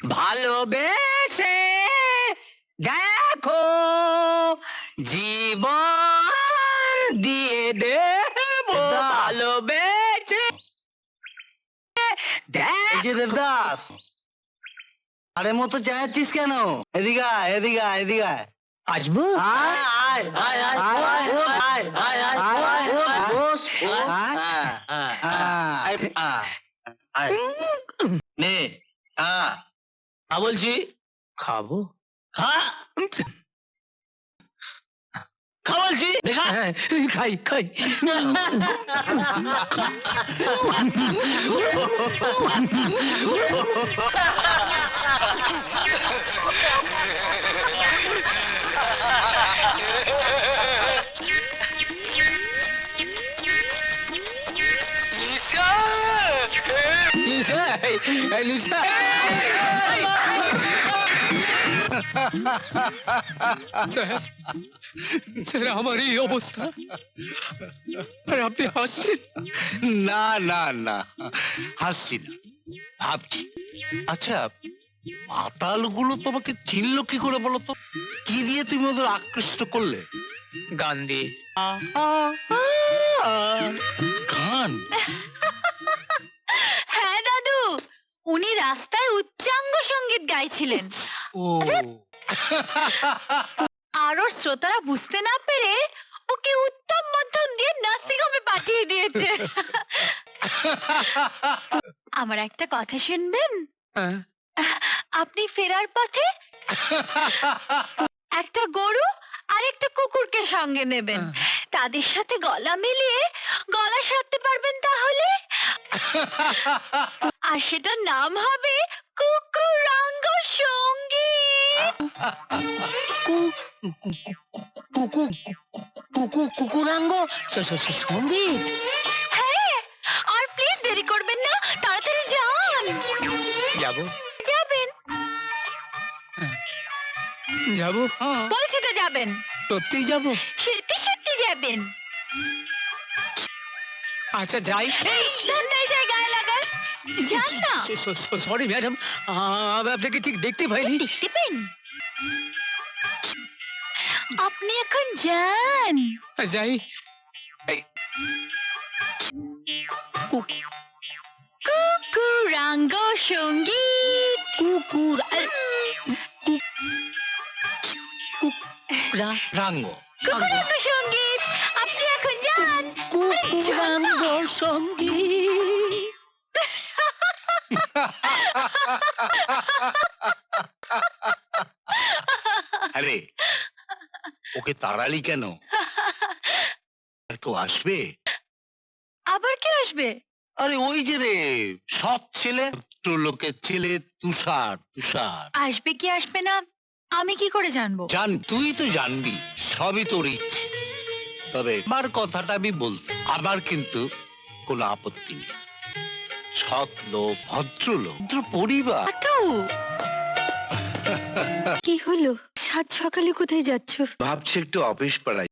ভালোবেসে দেখো, জীবন দিয়ে দেব। ভালোবেসে এই যে দেবদাস, আরে মতো চাইছিস কেন? এদিকে আয়, এদিকে আয়, এদিকে আয়। আসবো। আয়, আয়, আয়, আয়, আয়, আয়, আয়, আয়, আয়, বস, আয়। নে, খা বলছি। খাবো। খা, খা বলছি। দেখা খাই খাই। স্যার, আমার এই অবস্থা আর আপনি হাসছেন? না না না, হাসছি না, ভাবছি। আচ্ছা, মাতালগুলো তোমাকে চিনলো কি করে বলো তো? কি দিয়ে তুমি ওদের আকৃষ্ট করলে? গান দিয়ে। গান? হ্যাঁ দাদু, উনি রাস্তায় উচ্চাঙ্গ সঙ্গীত গাইছিলেন। ও আর ওর শ্রোতারা বুঝতে না পেরে ওকে উত্তম মধ্যম দিয়ে নার্সিং হোমে পাঠিয়ে দিয়েছে। আমার একটা কথা শুনবেন? আপনি ফেরার পথে একটা গরু আর একটা কুকুরকে সঙ্গে নেবেন। তাদের সাথে গলা মিলিয়ে গলা সারতে পারবেন তাহলে। আর সেটার নাম হবে কুকুরাঙ্গ সঙ্গীত। কুকুরাঙ্গ সঙ্গীত? হ্যাঁ, আর প্লিজ দেরি করবেন না, তাড়াতাড়ি যান। যাবো যাবেন? যাবো, বলছি তো যাবেন। সত্যি যাবো। সত্যি সত্যি যাবেন। আচ্ছা যাই। এই ধান্দায় জায়গায় লাগান। যান না। সরি ম্যাডাম, আপনাকে ঠিক দেখতে পাইনি। দেখতে পেন? আপনি এখন যান। যাই। কুকুরাঙ্গ সঙ্গীত। কুকুর রাঙ্গ। কুকুরাঙ্গ সঙ্গীত, আপনি এখন যান। কুকুরাঙ্গ সঙ্গীত। আরে, ওকে তাড়ালি কেন? আর কেউ আসবে? আবার কে আসবে? আরে ওই যে রে, সৎ ছেলে, লোকের ছেলে, তুষার। তুষার আসবে কি আসবে না আমি কি করে জানবো? জান, তুই তো জানবি, সবই তোর ইচ্ছে। তবে আমার কথাটা আমি বলতে, আমার কিন্তু কোনো আপত্তি নেই। সৎ লোক, ভদ্রলোক, ভদ্র পরিবার। দাদু, কি হলো? সাত সকালে কোথায় যাচ্ছ? ভাবছি একটু অফিস পাড়ায়